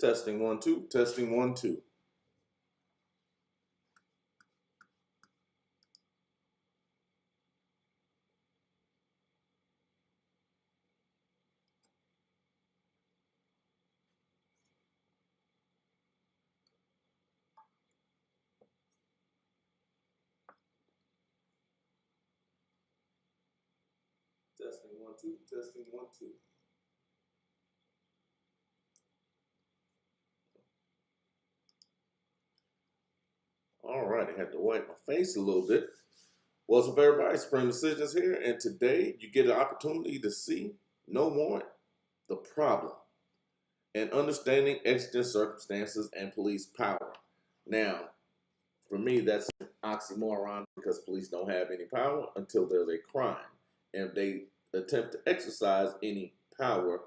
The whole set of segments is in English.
Testing 1 2, testing 1 2. Testing 1 2, testing 1 2. All right, I had to wipe my face a little bit. What's up, everybody? SupremeDecisions here, and today you get an opportunity to see, no warrant, the problem, and understanding exigent circumstances and police power. Now, for me, that's an oxymoron because police don't have any power until there's a crime, and if they attempt to exercise any power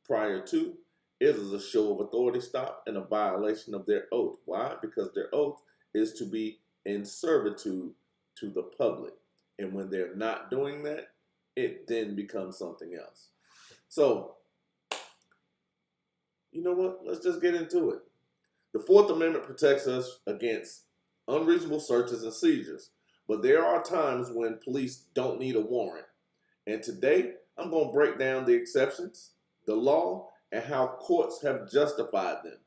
prior to, it is a show of authority stop and a violation of their oath. Why? Because their oath is to be in servitude to the public. And when they're not doing that, it then becomes something else. So, you know what? Let's just get into it. The Fourth Amendment protects us against unreasonable searches and seizures. But there are times when police don't need a warrant. And today, I'm going to break down the exceptions, the law, and how courts have justified them.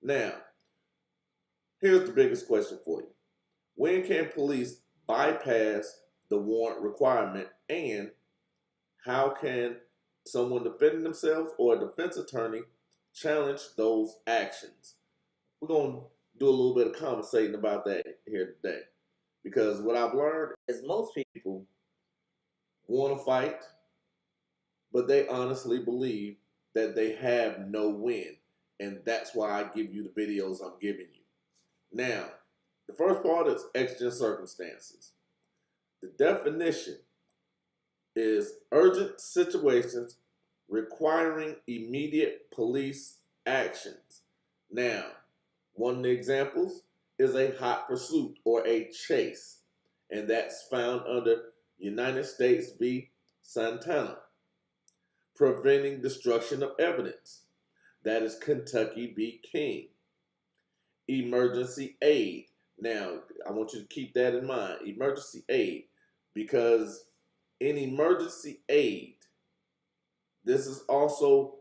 Now, here's the biggest question for you. When can police bypass the warrant requirement, and how can someone defending themselves or a defense attorney challenge those actions? We're going to do a little bit of conversating about that here today. Because what I've learned is most people want to fight, but they honestly believe that they have no win. And that's why I give you the videos I'm giving you. Now, the first part is exigent circumstances. The definition is urgent situations requiring immediate police actions. Now, one of the examples is a hot pursuit or a chase, and that's found under United States v. Santana. Preventing destruction of evidence, that is Kentucky v. King. Emergency aid. Now, I want you to keep that in mind, emergency aid, because in emergency aid, this is also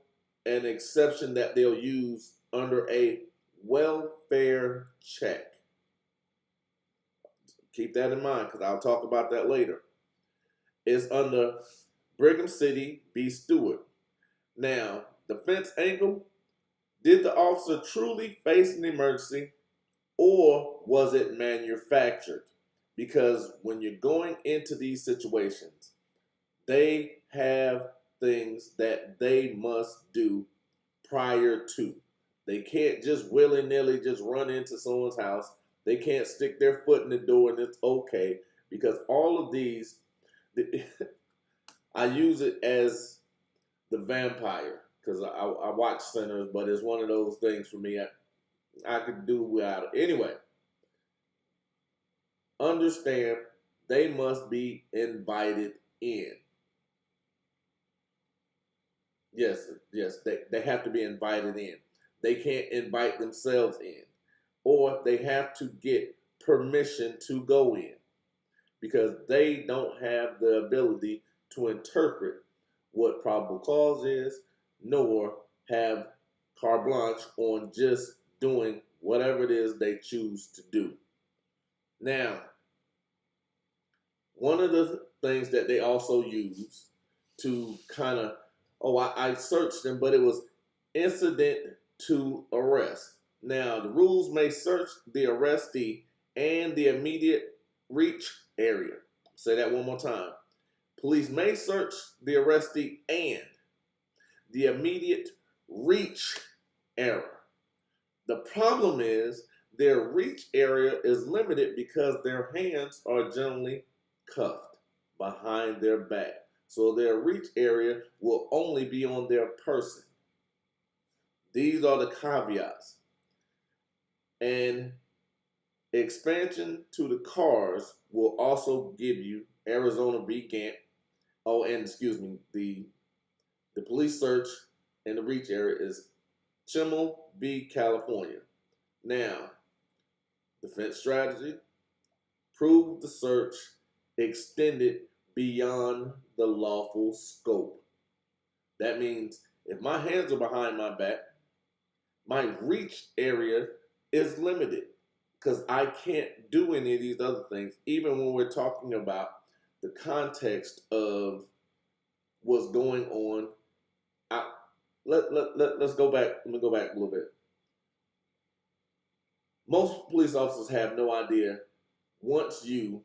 an exception that they'll use under a welfare check. Keep that in mind because I'll talk about that later. It's under Brigham City v. Stewart. Now, defense angle, did the officer truly face an emergency or was it manufactured? Because when you're going into these situations, they have things that they must do prior to. They can't just willy-nilly just run into someone's house. They can't stick their foot in the door and it's okay, because all of these, I use it as the vampire because I watch Sinners, but it's one of those things for me I could do without it. Anyway, understand they must be invited in. Yes, they have to be invited in. They can't invite themselves in. Or they have to get permission to go in because they don't have the ability to interpret what probable cause is, nor have carte blanche on just doing whatever it is they choose to do. Now, one of the things that they also use to kind of, I searched them, but it was incident to arrest. Now, the rules may search the arrestee and the immediate reach area. Say that one more time. Police may search the arrestee and the immediate reach area. The problem is their reach area is limited because their hands are generally cuffed behind their back. So their reach area will only be on their person. These are the caveats. And expansion to the cars will also give you Arizona v. Gant. Oh, and excuse me, the police search and the reach area is Chimmel v. California. Now, defense strategy, prove the search extended beyond the lawful scope. That means if my hands are behind my back, my reach area is limited because I can't do any of these other things, even when we're talking about the context of what's going on. Let's go back. Let me go back a little bit. Most police officers have no idea once you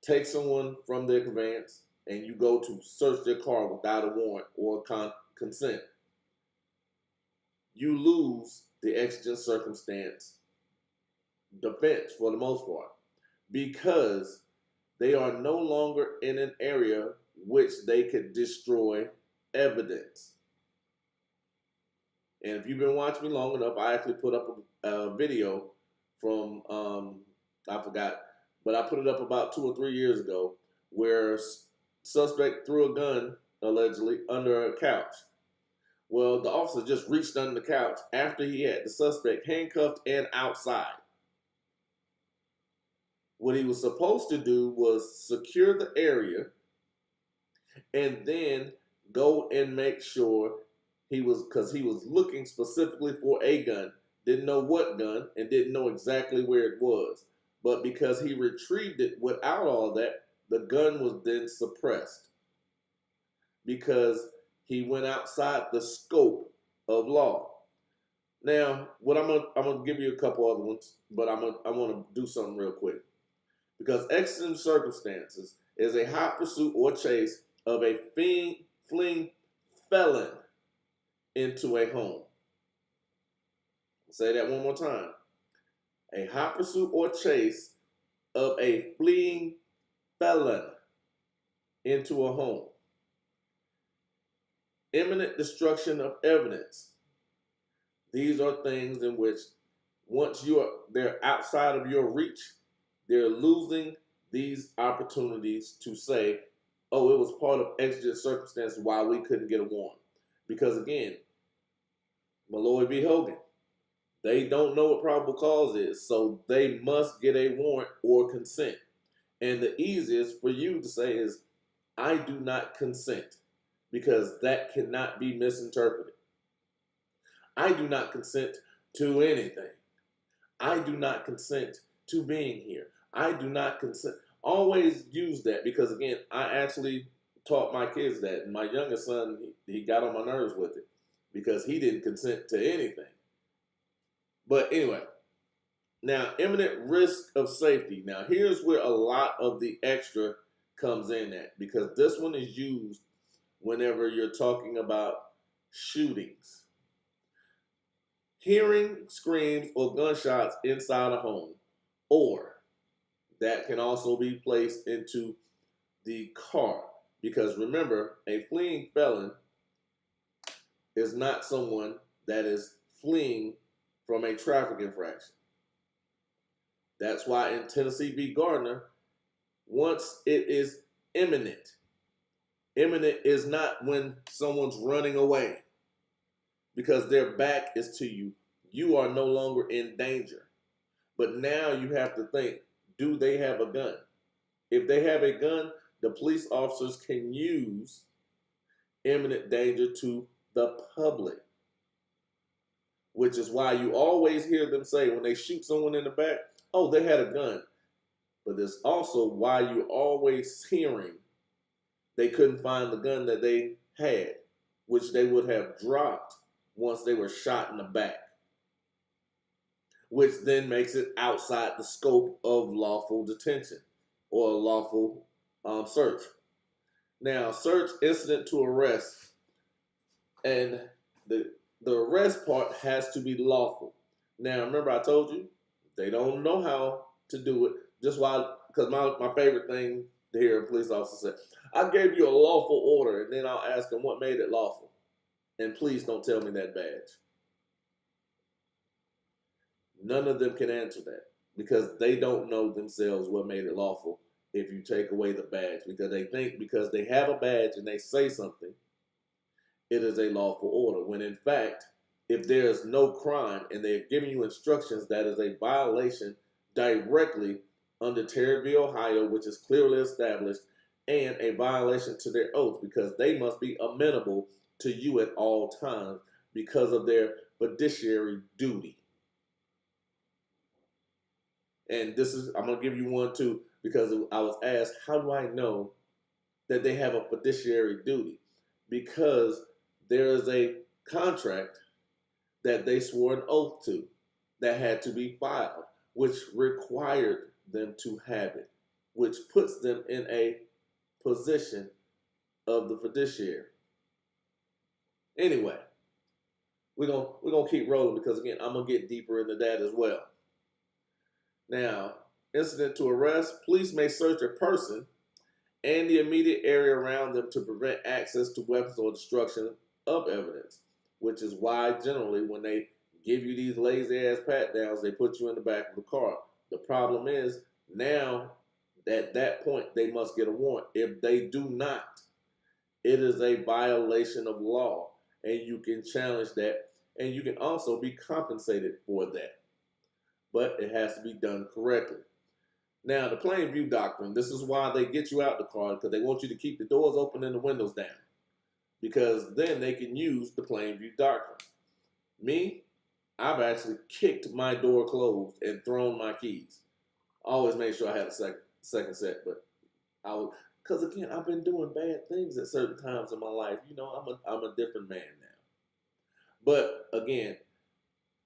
take someone from their conveyance and you go to search their car without a warrant or consent, you lose the exigent circumstance defense for the most part because they are no longer in an area which they could destroy evidence. And if you've been watching me long enough, I actually put up a video from, I forgot, but I put it up about 2 or 3 years ago where suspect threw a gun, allegedly, under a couch. Well, the officer just reached under the couch after he had the suspect handcuffed and outside. What he was supposed to do was secure the area and then go and make sure because he was looking specifically for a gun, didn't know what gun, and didn't know exactly where it was. But because he retrieved it without all that, the gun was then suppressed because he went outside the scope of law. Now, what I'm gonna give you a couple other ones, but I want to do something real quick because exigent circumstances is a hot pursuit or chase of a fleeing felon into a home. I'll say that one more time. A hot pursuit or chase of a fleeing felon into a home. Imminent destruction of evidence. These are things in which once they're outside of your reach, they're losing these opportunities to say, oh, it was part of exigent circumstances why we couldn't get a warrant. Because again, Malloy v. Hogan, they don't know what probable cause is, so they must get a warrant or consent. And the easiest for you to say is, I do not consent, because that cannot be misinterpreted. I do not consent to anything. I do not consent to being here. I do not consent. Always use that because, again, I actually taught my kids that. And my youngest son, he got on my nerves with it because he didn't consent to anything. But anyway, now, imminent risk of safety. Now, here's where a lot of the extra comes in at because this one is used whenever you're talking about shootings. Hearing screams or gunshots inside a home, or that can also be placed into the car. Because remember, a fleeing felon is not someone that is fleeing from a traffic infraction. That's why in Tennessee v. Gardner, once it is imminent is not when someone's running away because their back is to you. You are no longer in danger. But now you have to think, do they have a gun? If they have a gun, the police officers can use imminent danger to the public, which is why you always hear them say when they shoot someone in the back, oh, they had a gun. But it's also why you're always hearing they couldn't find the gun that they had, which they would have dropped once they were shot in the back, which then makes it outside the scope of lawful detention or lawful search. Now, search incident to arrest, and the arrest part has to be lawful. Now, remember I told you, they don't know how to do it. Just why, because my favorite thing to hear a police officer say, I gave you a lawful order, and then I'll ask them what made it lawful. And please don't tell me that badge. None of them can answer that because they don't know themselves what made it lawful if you take away the badge. Because they think because they have a badge and they say something, it is a lawful order. When in fact, if there is no crime and they're giving you instructions, that is a violation directly under Terry v. Ohio, which is clearly established, and a violation to their oath because they must be amenable to you at all times because of their fiduciary duty. And this is, I'm going to give you one too, because I was asked, how do I know that they have a fiduciary duty? Because there is a contract that they swore an oath to that had to be filed, which required them to have it, which puts them in a position of the fiduciary. Anyway, we're gonna keep rolling because again, I'm gonna get deeper into that as well. Now, incident to arrest: police may search a person and the immediate area around them to prevent access to weapons or destruction of evidence, which is why generally when they give you these lazy ass pat downs, they put you in the back of the car. The problem is now at that point they must get a warrant. If they do not, it is a violation of law, and you can challenge that, and you can also be compensated for that. But it has to be done correctly. Now, the plain view doctrine, this is why they get you out the car, because they want you to keep the doors open and the windows down, because then they can use the plain view doctrine. Me, I've actually kicked my door closed and thrown my keys. I always made sure I had a second set, but I was, because again, I've been doing bad things at certain times in my life. You know, I'm a different man now. But again,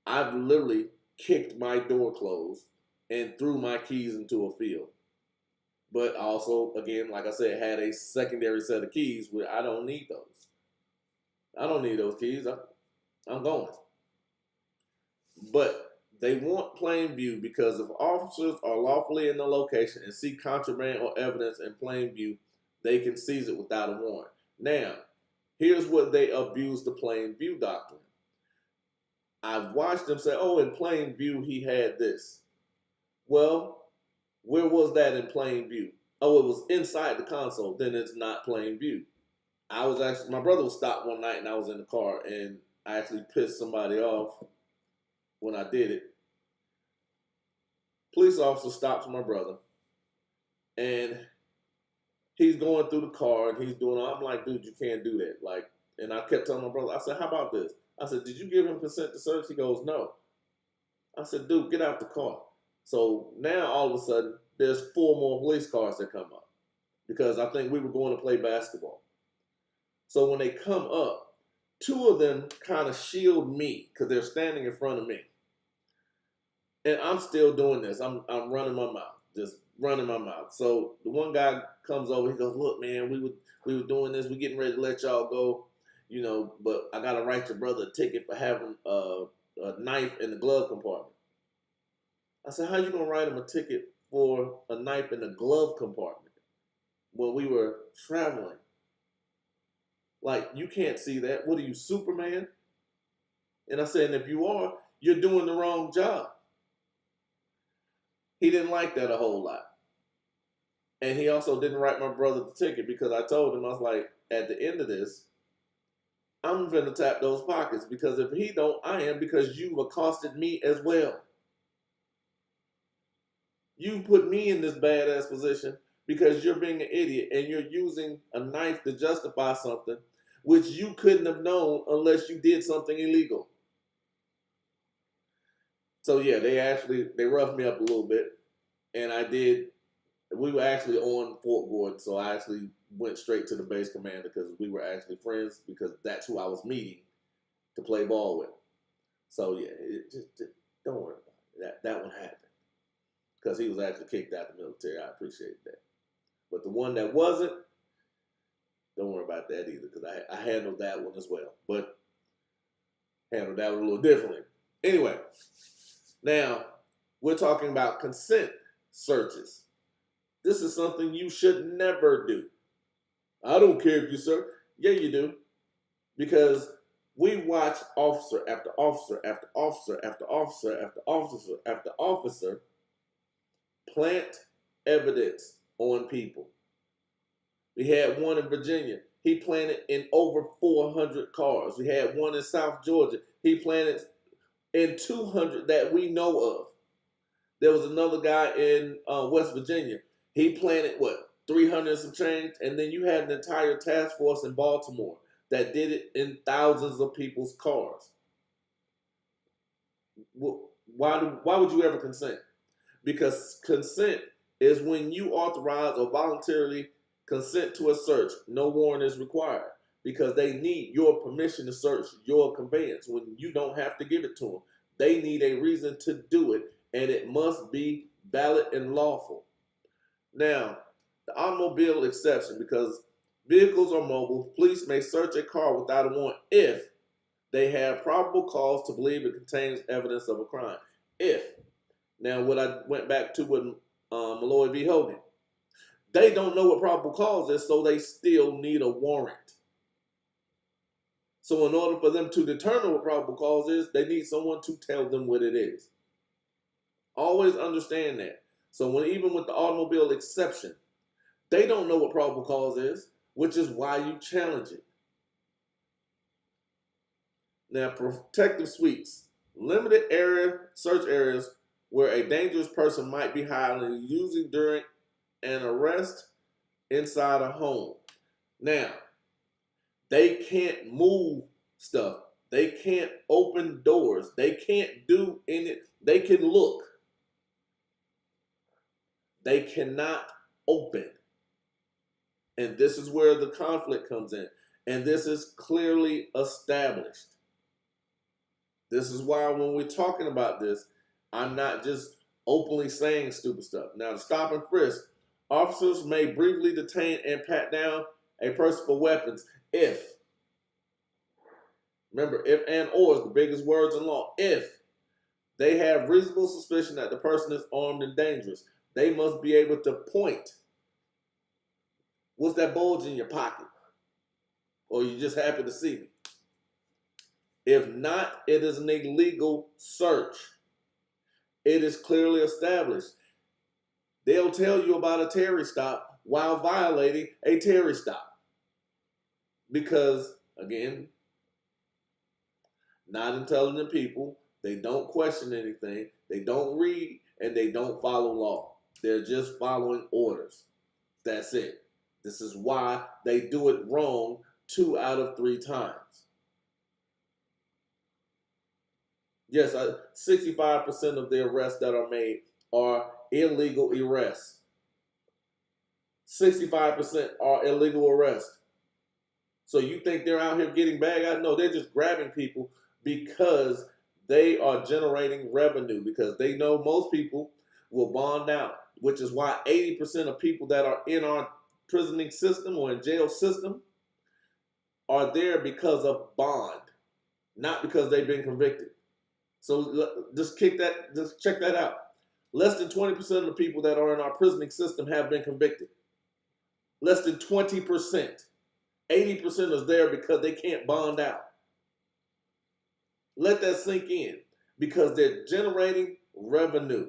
I've literally kicked my door closed and threw my keys into a field. But also, again, like I said, had a secondary set of keys where I don't need those. I don't need those keys. I'm going. But they want plain view because if officers are lawfully in the location and see contraband or evidence in plain view, they can seize it without a warrant. Now, here's what they abuse the plain view doctrine. I've watched them say, oh, in plain view, he had this. Well, where was that in plain view? Oh, it was inside the console. Then it's not plain view. My brother was stopped one night and I was in the car and I actually pissed somebody off when I did it. Police officer stops my brother and he's going through the car and he's doing, I'm like, dude, you can't do that. Like, and I kept telling my brother, I said, how about this? I said, did you give him consent to search? He goes, no. I said, dude, get out the car. So now all of a sudden, there's 4 more police cars that come up because I think we were going to play basketball. So when they come up, 2 of them kind of shield me because they're standing in front of me. And I'm still doing this. I'm running my mouth, just running my mouth. So the one guy comes over, he goes, look, man, we were doing this. We're getting ready to let y'all go, you know, but I got to write your brother a ticket for having a knife in the glove compartment. I said, how you going to write him a ticket for a knife in the glove compartment when we were traveling? Like, you can't see that. What are you, Superman? And I said, and if you are, you're doing the wrong job. He didn't like that a whole lot. And he also didn't write my brother the ticket because I told him, I was like, at the end of this, I'm going to tap those pockets because if he don't, I am, because you've accosted me as well. You put me in this badass position because you're being an idiot and you're using a knife to justify something which you couldn't have known unless you did something illegal. So yeah, they roughed me up a little bit, and we were actually on Fort Gordon, so I actually went straight to the base commander because we were actually friends because that's who I was meeting to play ball with. So yeah, just don't worry about it. That one happened because he was actually kicked out of the military. I appreciate that. But the one that wasn't, don't worry about that either because I handled that one as well, but handled that one a little differently. Anyway, now we're talking about consent searches. This is something you should never do. I don't care if you search. Yeah, you do. Because we watch officer after officer after officer after officer after officer after officer plant evidence on people. We had one in Virginia. he planted in over 400 cars. We had one in South Georgia. He planted in 200 that we know of. There was another guy in West Virginia. He planted, what, 300 and some change? And then you had an entire task force in Baltimore that did it in thousands of people's cars. Why would you ever consent? Because consent is when you authorize or voluntarily consent to a search. No warrant is required because they need your permission to search your conveyance when you don't have to give it to them. They need a reason to do it, and it must be valid and lawful. Now, the automobile exception, because vehicles are mobile, police may search a car without a warrant if they have probable cause to believe it contains evidence of a crime. If. Now, what I went back to with Malloy v. Hogan, they don't know what probable cause is, so they still need a warrant. So in order for them to determine what probable cause is, they need someone to tell them what it is. Always understand that. So even with the automobile exception, they don't know what probable cause is, which is why you challenge it. Now, protective sweeps. Limited area search areas where a dangerous person might be hiding, usually during an arrest inside a home. Now, they can't move stuff. They can't open doors. They can't do any. They can look. They cannot open. And this is where the conflict comes in. And this is clearly established. This is why when we're talking about this, I'm not just openly saying stupid stuff. Now, to stop and frisk, officers may briefly detain and pat down a person for weapons if, remember, if and or is the biggest words in law, if they have reasonable suspicion that the person is armed and dangerous. They must be able to point. What's that bulge in your pocket? Or you just happy to see me? If not, it is an illegal search. It is clearly established. They'll tell you about a Terry stop while violating a Terry stop. Because, again, not intelligent people, they don't question anything, they don't read, and they don't follow law. They're just following orders. That's it. This is why they do it wrong 2 out of 3 times. Yes, 65% of the arrests that are made are illegal arrests. 65% are illegal arrests. So you think they're out here getting bag out? No, they're just grabbing people because they are generating revenue, because they know most people will bond out, which is why 80% of people that are in our prisoning system or in jail system are there because of bond, not because they've been convicted. So just check that out. Less than 20% of the people that are in our prisoning system have been convicted. Less than 20%. 80% is there because they can't bond out. Let that sink in, because they're generating revenue.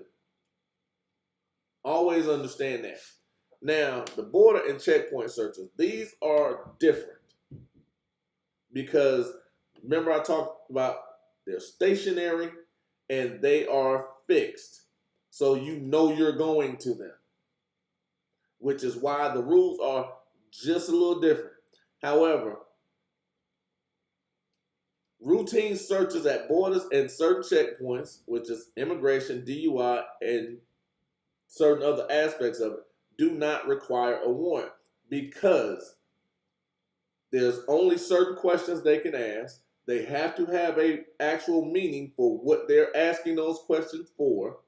Always understand that. Now, the border and checkpoint searches, these are different. Because remember I talked about they're stationary and they are fixed. So you know you're going to them. Which is why the rules are just a little different. However, routine searches at borders and certain checkpoints, which is immigration, DUI, and certain other aspects of it, do not require a warrant, because there's only certain questions they can ask. They have to have an actual meaning for what they're asking those questions for,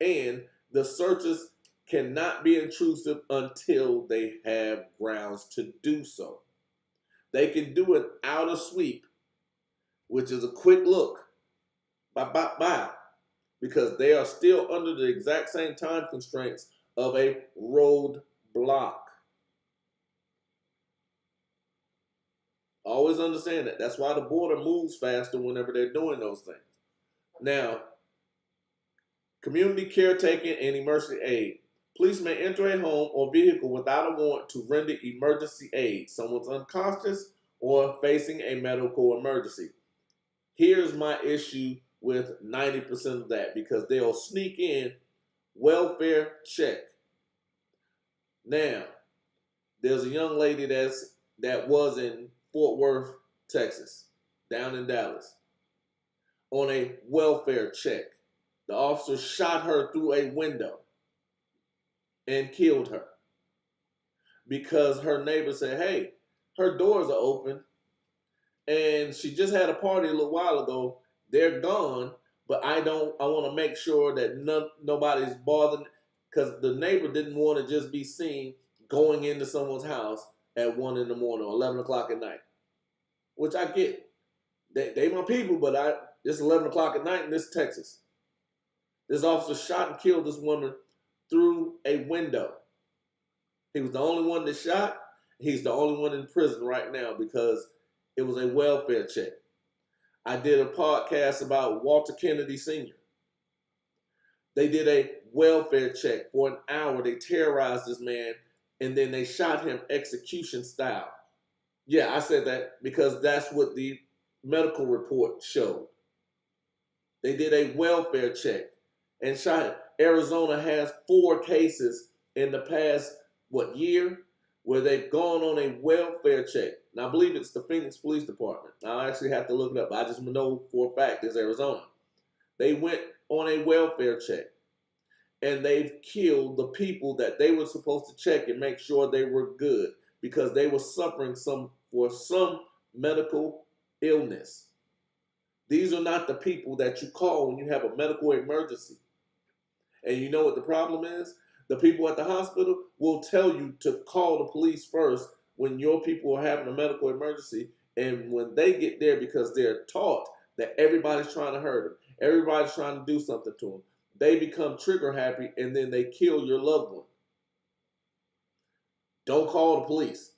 and the searches cannot be intrusive until they have grounds to do so. They can do an outer sweep, which is a quick look, because they are still under the exact same time constraints of a road block. Always understand that. That's why the border moves faster whenever they're doing those things. Now, community caretaking and emergency aid. Police may enter a home or vehicle without a warrant to render emergency aid. Someone's unconscious or facing a medical emergency. Here's my issue with 90% of that, because they'll sneak in welfare check. Now, there's a young lady that was in Fort Worth, Texas, down in Dallas, on a welfare check. The officer shot her through a window and killed her because her neighbor said, hey, her doors are open and she just had a party a little while ago. They're gone, but I want to make sure that nobody's bothering, because the neighbor didn't want to just be seen going into someone's house at 1 in the morning or 11 o'clock at night, which I get. They my people, but it's 11 o'clock at night in this Texas. This officer shot and killed this woman through a window. He was the only one that shot. He's the only one in prison right now because it was a welfare check. I did a podcast about Walter Kennedy Sr. They did a welfare check for an hour. They terrorized this man, and then they shot him execution style. Yeah, I said that because that's what the medical report showed. They did a welfare check and shot him. Arizona has 4 cases in the past, year, where they've gone on a welfare check. Now, I believe it's the Phoenix Police Department. I'll actually have to look it up. I just know for a fact it's Arizona. They went on a welfare check, and they've killed the people that they were supposed to check and make sure they were good because they were suffering for some medical illness. These are not the people that you call when you have a medical emergency. And you know what the problem is? The people at the hospital will tell you to call the police first when your people are having a medical emergency. And when they get there, because they're taught that everybody's trying to hurt them, everybody's trying to do something to them, they become trigger happy and then they kill your loved one. Don't call the police.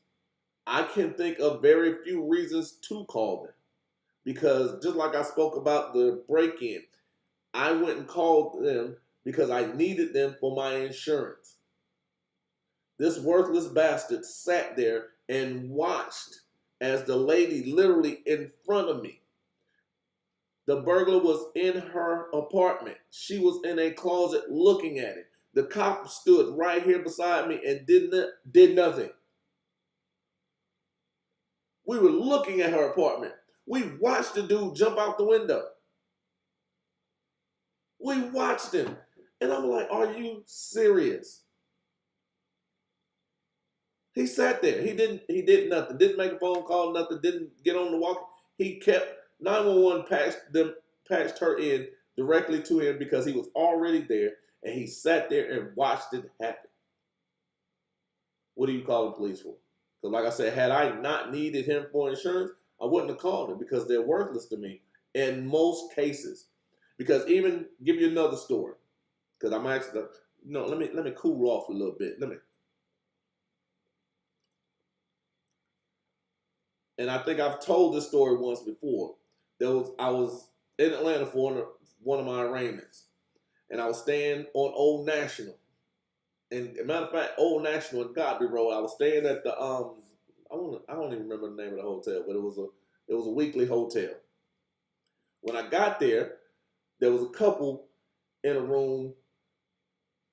I can think of very few reasons to call them. Because just like I spoke about the break-in, I went and called them because I needed them for my insurance. This worthless bastard sat there and watched as the lady literally in front of me. The burglar was in her apartment. She was in a closet looking at it. The cop stood right here beside me and did nothing. We were looking at her apartment. We watched the dude jump out the window. We watched him. And I'm like, are you serious? He sat there. He did nothing. Didn't make a phone call, nothing. Didn't get on the walk. He kept 911 patched her in directly to him because he was already there, and he sat there and watched it happen. What do you call the police for? Because like I said, had I not needed him for insurance, I wouldn't have called him because they're worthless to me in most cases. Because even give you another story. Because I'm actually, let me cool off a little bit. And I think I've told this story once before. I was in Atlanta for one of my arraignments, and I was staying on Old National. And as a matter of fact, Old National and Godby Road. I was staying at the I don't even remember the name of the hotel, but it was a weekly hotel. When I got there was a couple in a room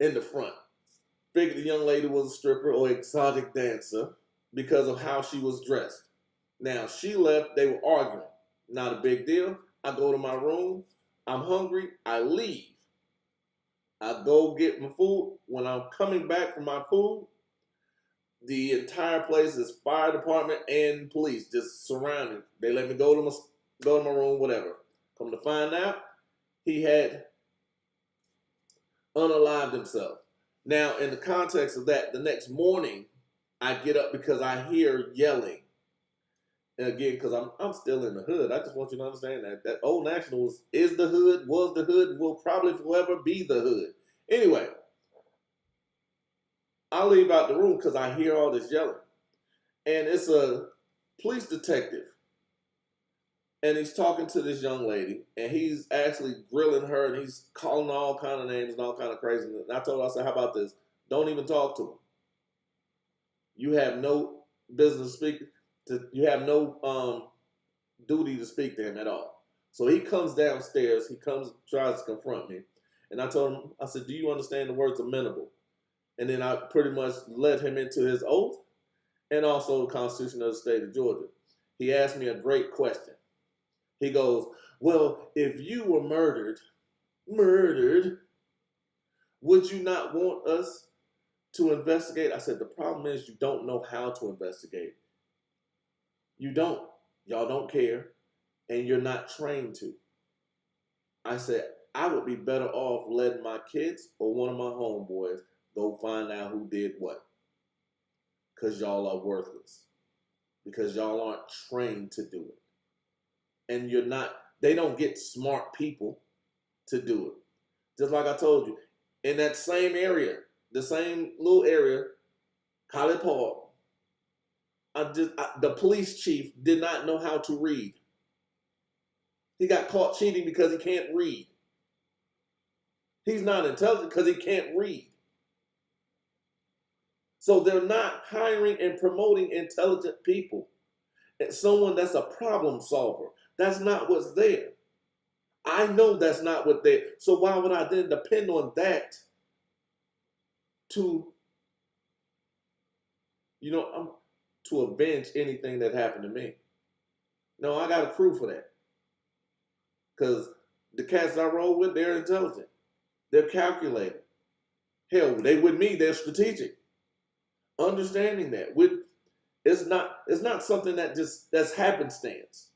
in the front. Figured the young lady was a stripper or exotic dancer because of how she was dressed. Now, she left, they were arguing. Not a big deal. I go to my room. I'm hungry. I leave. I go get my food. When I'm coming back from my food, the entire place is fire department and police just surrounding. They let me go to my room, whatever. Come to find out, he had unalived himself. Now, in the context of that, the next morning, I get up because I hear yelling. And again, because I'm still in the hood. I just want you to understand that Old National is the hood, was the hood, and will probably forever be the hood. Anyway, I leave out the room because I hear all this yelling. And it's a police detective. And he's talking to this young lady, and he's actually grilling her, and he's calling all kind of names and all kind of craziness. And I told her, I said, how about this? Don't even talk to him. You have no business speaking to. You have no duty to speak to him at all. So he comes downstairs. He comes, tries to confront me, and I told him, I said, "Do you understand the words amenable?" And then I pretty much led him into his oath and also the Constitution of the state of Georgia. He asked me a great question. He goes, "Well, if you were murdered, would you not want us to investigate?" I said, "The problem is you don't know how to investigate. You don't. Y'all don't care, and you're not trained to." I said, "I would be better off letting my kids or one of my homeboys go find out who did what. Because y'all are worthless. Because y'all aren't trained to do it. And they don't get smart people to do it. Just like I told you, in that same area, the same little area, College Park, the police chief did not know how to read. He got caught cheating because he can't read. He's not intelligent because he can't read. So they're not hiring and promoting intelligent people. It's someone that's a problem solver. That's not what's there. I know that's not what they. So why would I then depend on that to, to avenge anything that happened to me? No, I got a crew for that. Because the cats I roll with, they're intelligent. They're calculated. Hell, they with me, they're strategic. Understanding that it's not something that's happenstance.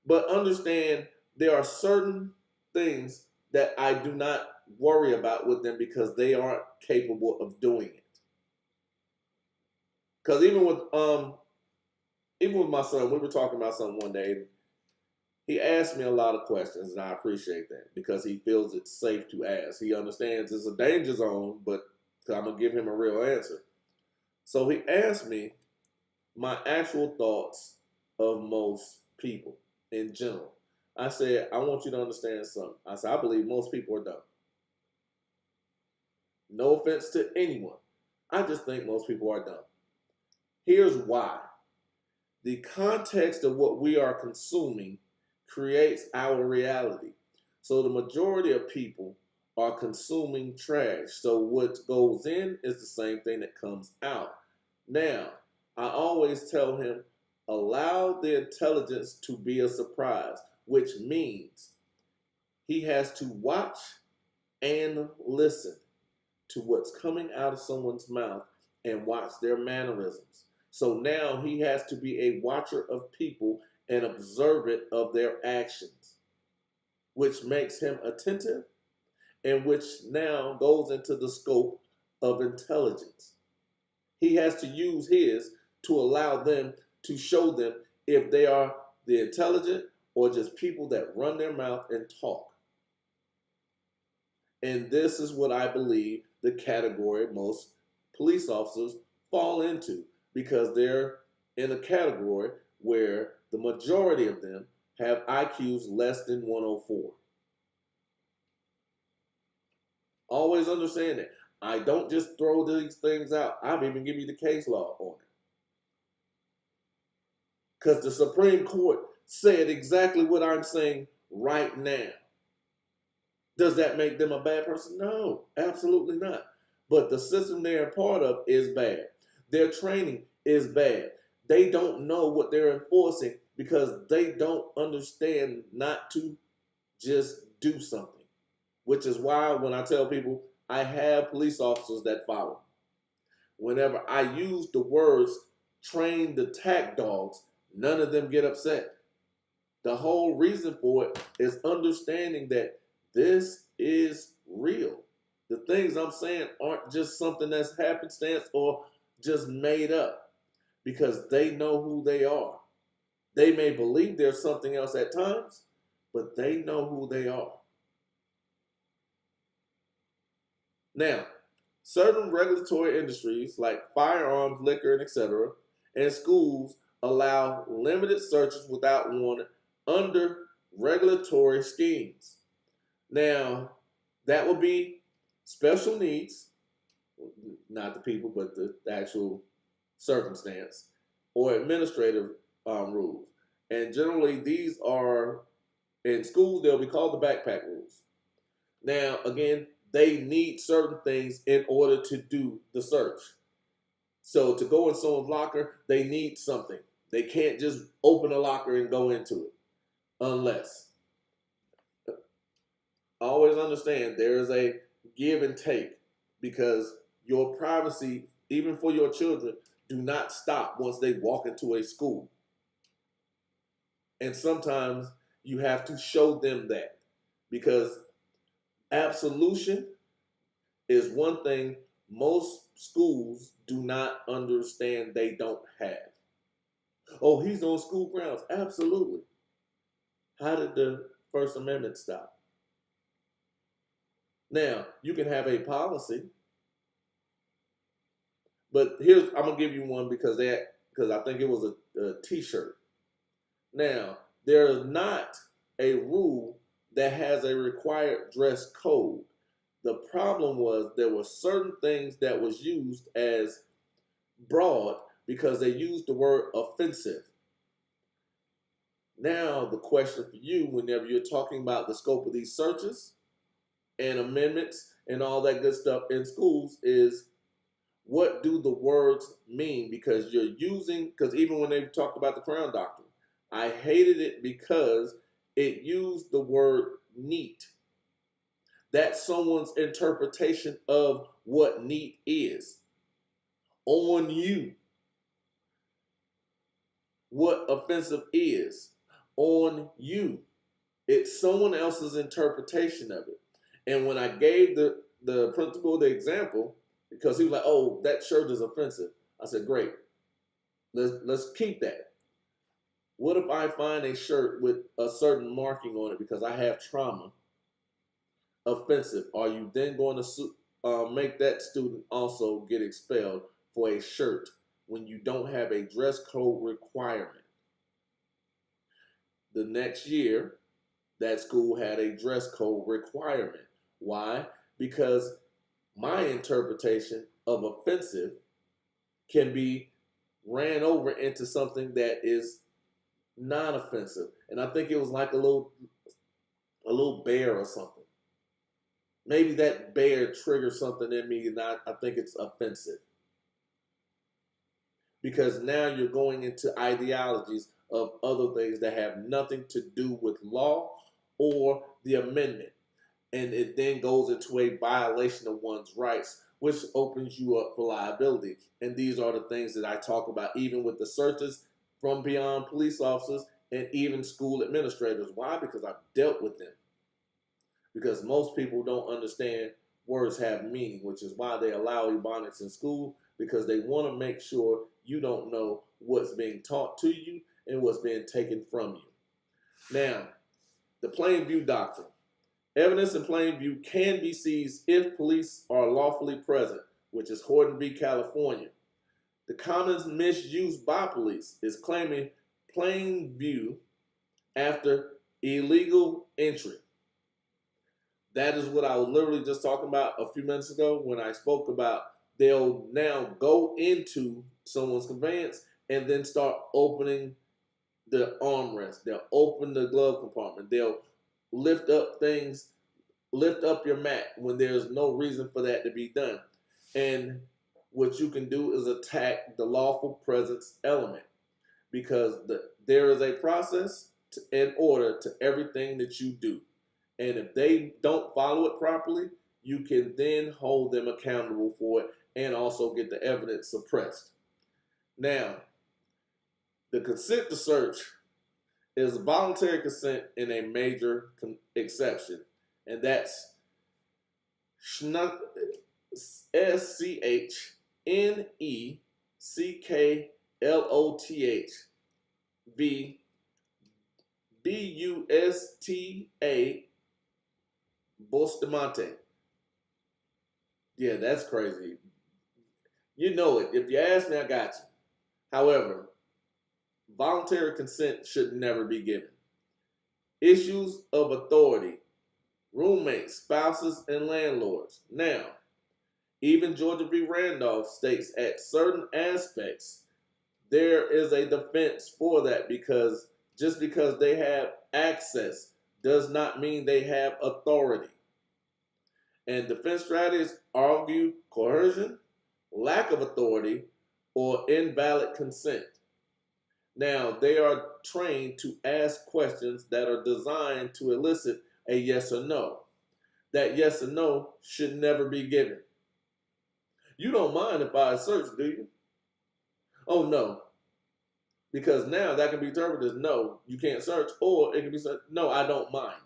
But understand there are certain things that I do not worry about with them because they aren't capable of doing it. Because even with my son, we were talking about something one day. He asked me a lot of questions, and I appreciate that because he feels it's safe to ask. He understands it's a danger zone, but I'm gonna give him a real answer. So he asked me my actual thoughts of most people in general. I said, I want you to understand something. I said, I believe most people are dumb. No offense to anyone. I just think most people are dumb. Here's why. The context of what we are consuming creates our reality. So the majority of people are consuming trash. So what goes in is the same thing that comes out. Now, I always tell him, allow the intelligence to be a surprise, which means he has to watch and listen to what's coming out of someone's mouth and watch their mannerisms. So now he has to be a watcher of people and observant of their actions, which makes him attentive and which now goes into the scope of intelligence. He has to use his to allow them to show them if they are the intelligent or just people that run their mouth and talk. And this is what I believe the category most police officers fall into because they're in a category where the majority of them have IQs less than 104. Always understand that. I don't just throw these things out. I've even given you the case law on it. Because the Supreme Court said exactly what I'm saying right now. Does that make them a bad person? No, absolutely not. But the system they're a part of is bad. Their training is bad. They don't know what they're enforcing because they don't understand not to just do something. Which is why when I tell people I have police officers that follow. Whenever I use the words train the tack dogs, none of them get upset. The whole reason for it is understanding that this is real. The things I'm saying aren't just something that's happenstance or just made up because they know who they are. They may believe there's something else at times, but they know who they are. Now, certain regulatory industries like firearms, liquor, and etc., and schools allow limited searches without warrant under regulatory schemes. Now, that would be special needs, not the people, but the actual circumstance, or administrative rules. And generally, these are in schools, they'll be called the backpack rules. Now, again, they need certain things in order to do the search. So to go in someone's locker, they need something. They can't just open a locker and go into it unless. Always understand there is a give and take, because your privacy, even for your children, do not stop once they walk into a school. And sometimes you have to show them that, because absolution is one thing most schools do not understand they don't have. Oh, he's on school grounds. Absolutely. How did the First Amendment stop? Now, you can have a policy, but I'm gonna give you one because I think it was a t-shirt. Now, there is not a rule that has a required dress code. The problem was there were certain things that was used as broad because they used the word offensive. Now, the question for you, whenever you're talking about the scope of these searches and amendments and all that good stuff in schools, is what do the words mean? Because even when they talked about the Crown Doctrine, I hated it because it used the word neat. That's someone's interpretation of what neat is. On you. What offensive is. On you. It's someone else's interpretation of it. And when I gave the principal the example, because he was like, oh, that shirt is offensive. I said, great. Let's keep that. What if I find a shirt with a certain marking on it because I have trauma? Offensive. Are you then going to make that student also get expelled for a shirt when you don't have a dress code requirement? The next year, that school had a dress code requirement. Why? Because my interpretation of offensive can be ran over into something that is non-offensive. And I think it was like a little bear or something. Maybe that bear triggers something in me, and I think it's offensive. Because now you're going into ideologies of other things that have nothing to do with law or the amendment. And it then goes into a violation of one's rights, which opens you up for liability. And these are the things that I talk about, even with the searches from beyond police officers and even school administrators. Why? Because I've dealt with them. Because most people don't understand words have meaning, which is why they allow ebonics in school, because they want to make sure you don't know what's being taught to you and what's being taken from you. Now, the plain view doctrine. Evidence in plain view can be seized if police are lawfully present, which is Horton v. California. The common misuse by police is claiming plain view after illegal entry. That is what I was literally just talking about a few minutes ago when I spoke about they'll now go into someone's conveyance and then start opening the armrest. They'll open the glove compartment. They'll lift up things, lift up your mat when there's no reason for that to be done. And what you can do is attack the lawful presence element, because there is a process and order to everything that you do. And if they don't follow it properly, you can then hold them accountable for it and also get the evidence suppressed. Now, the consent to search is voluntary consent in a major exception, and that's SCHNECKLOTH v. BUSTA Bustamante. Yeah, that's crazy. You know it. If you ask me, I got you. However, voluntary consent should never be given. Issues of authority. Roommates, spouses, and landlords. Now, Even Georgia v. Randolph states at certain aspects there is a defense for that, because just because they have access does not mean they have authority. And defense strategies argue coercion, lack of authority, or invalid consent. Now, they are trained to ask questions that are designed to elicit a yes or no. That yes or no should never be given. You don't mind if I search, do you? Oh, no. Because now that can be interpreted as no, you can't search, or it can be said, no, I don't mind.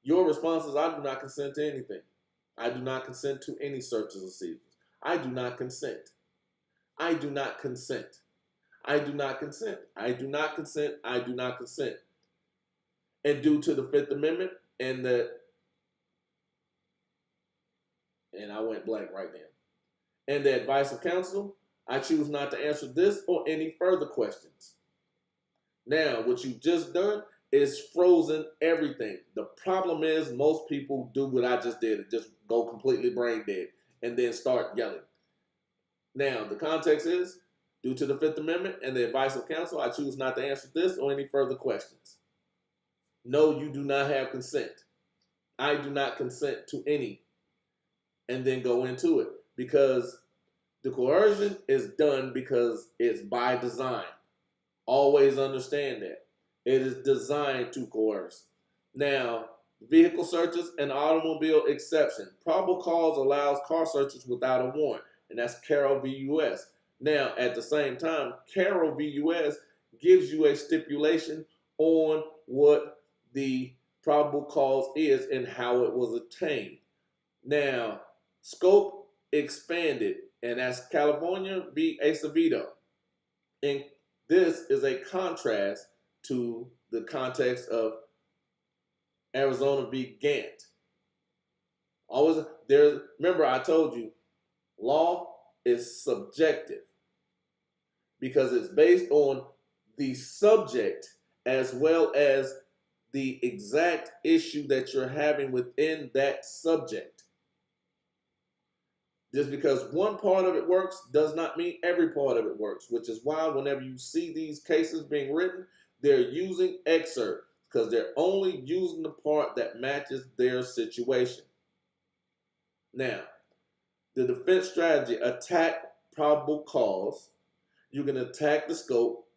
Your response is, I do not consent to anything. I do not consent to any searches or seizures. I do not consent. I do not consent. I do not consent. I do not consent. I do not consent. And due to the Fifth Amendment and I went blank right now, and the advice of counsel, I choose not to answer this or any further questions. Now, what you've just done is frozen everything. The problem is most people do what I just did and just go completely brain dead and then start yelling. Now, the context is, due to the Fifth Amendment and the advice of counsel, I choose not to answer this or any further questions. No, you do not have consent. I do not consent to any. And then go into it, because the coercion is done because it's by design. Always understand that. It is designed to coerce. Now, vehicle searches and automobile exception. Probable cause allows car searches without a warrant, and that's Carroll v. U.S. Now, at the same time, Carroll v. U.S. gives you a stipulation on what the probable cause is and how it was attained. Now, scope expanded, and that's California v. Acevedo. And this is a contrast to the context of Arizona v. Gant. Always remember I told you, law is subjective because it's based on the subject as well as the exact issue that you're having within that subject. Just because one part of it works does not mean every part of it works, which is why whenever you see these cases being written, they're using excerpts because they're only using the part that matches their situation. Now, the defense strategy: attack probable cause, you can attack the scope,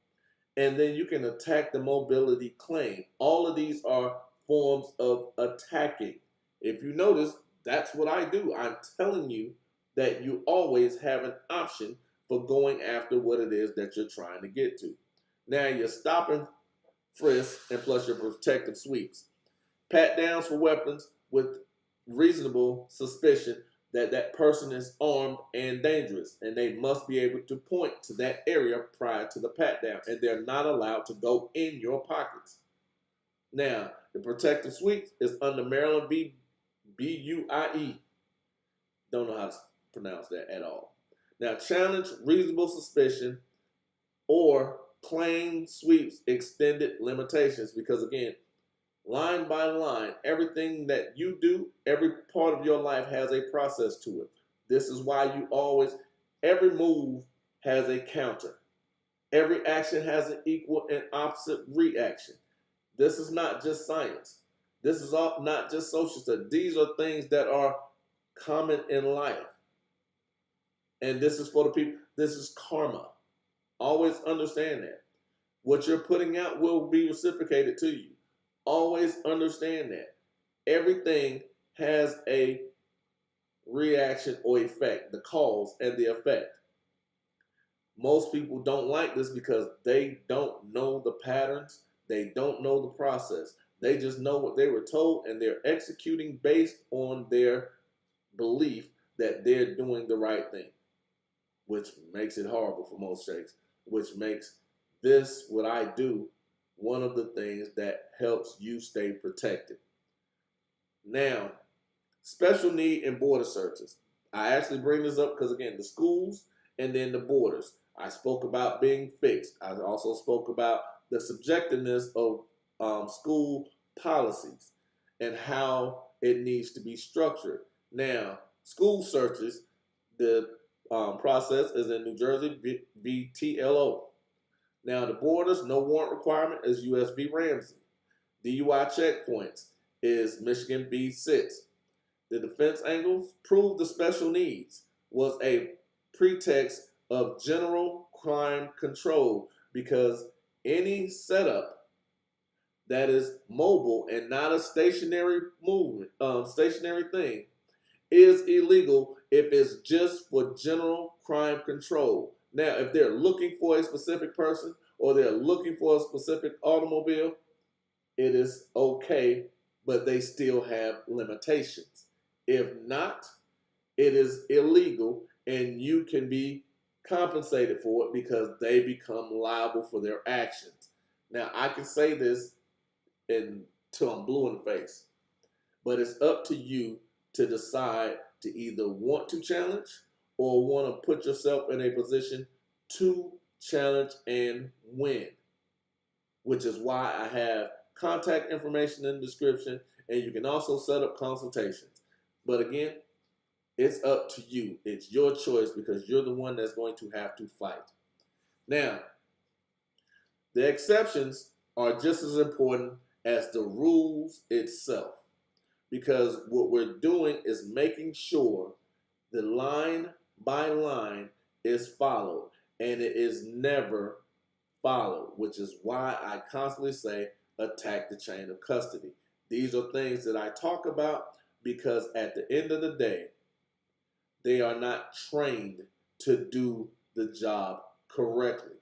and then you can attack the mobility claim. All of these are forms of attacking. If you notice, that's what I do. I'm telling you that you always have an option for going after what it is that you're trying to get to. Now, you're stopping frisk and plus your protective sweeps. Pat downs for weapons with reasonable suspicion that that person is armed and dangerous, and they must be able to point to that area prior to the pat down, and they're not allowed to go in your pockets. Now, the protective sweep is under Maryland v. BUIE. Don't know how to pronounce that at all. Now, challenge reasonable suspicion or claim sweeps extended limitations, because again, line by line, everything that you do, every part of your life has a process to it. This is why you always, every move has a counter. Every action has an equal and opposite reaction. This is not just science. This is not just social studies. These are things that are common in life. And this is for the people. This is karma. Always understand that. What you're putting out will be reciprocated to you. Always understand that. Everything has a reaction or effect, the cause and the effect. Most people don't like this because they don't know the patterns. They don't know the process. They just know what they were told, and they're executing based on their belief that they're doing the right thing, which makes it horrible for most sheikhs, which makes this, what I do, one of the things that helps you stay protected. Now, special need and border searches. I actually bring this up because, again, the schools and then the borders. I spoke about being fixed. I also spoke about the subjectiveness of school policies and how it needs to be structured. Now, School searches, the process is in New Jersey v. TLO. Now, the borders, no warrant requirement is US v. Ramsey. DUI checkpoints is Michigan v. Sitz. The defense angles prove the special needs was a pretext of general crime control because any setup that is mobile and not a stationary movement, stationary thing, is illegal if it's just for general crime control. Now, if they're looking for a specific person or they're looking for a specific automobile, it is okay, but they still have limitations. If not, it is illegal and you can be compensated for it because they become liable for their actions. Now, I can say this until I'm blue in the face, but it's up to you to decide to either want to challenge or want to put yourself in a position to challenge and win, which is why I have contact information in the description, and you can also set up consultations. But again, it's up to you. It's your choice because you're the one that's going to have to fight. Now, the exceptions are just as important as the rules itself, because what we're doing is making sure the line by line is followed, and it is never followed, which is why I constantly say attack the chain of custody. These are things that I talk about because at the end of the day, they are not trained to do the job correctly.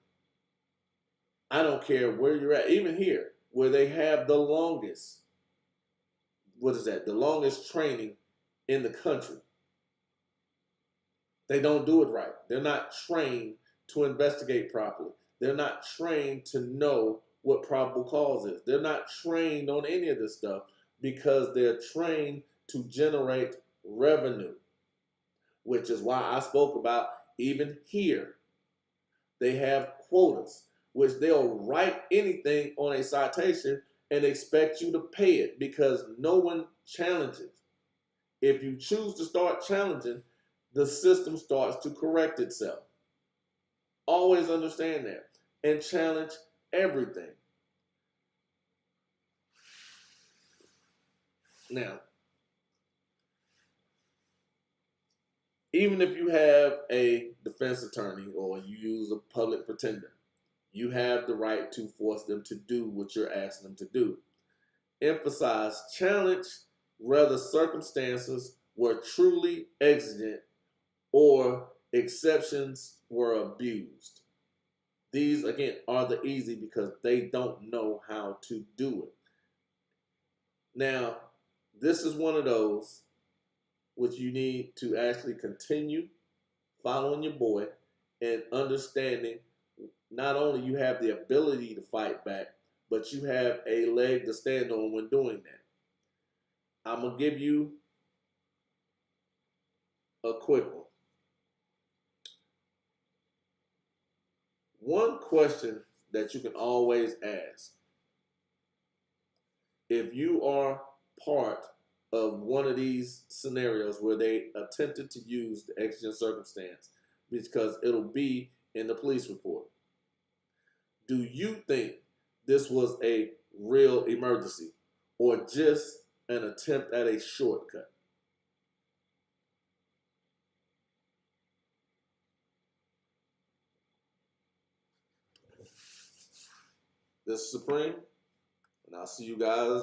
I don't care where you're at, even here, where they have the longest, the longest training in the country. They don't do it right. They're not trained to investigate properly. They're not trained to know what probable cause is. They're not trained on any of this stuff because they're trained to generate revenue, which is why I spoke about even here. They have quotas, which they'll write anything on a citation and expect you to pay it because no one challenges. If you choose to start challenging, the system starts to correct itself. Always understand that and challenge everything. Now, even if you have a defense attorney or you use a public pretender, you have the right to force them to do what you're asking them to do. Emphasize challenge whether circumstances were truly exigent or exceptions were abused. These, again, are the easy because they don't know how to do it. Now, this is one of those which you need to actually continue following your boy and understanding not only you have the ability to fight back, but you have a leg to stand on when doing that. I'm going to give you a quick one. One question that you can always ask, if you are part of one of these scenarios where they attempted to use the exigent circumstance, because it'll be in the police report, do you think this was a real emergency or just an attempt at a shortcut? This is Supreme, and I'll see you guys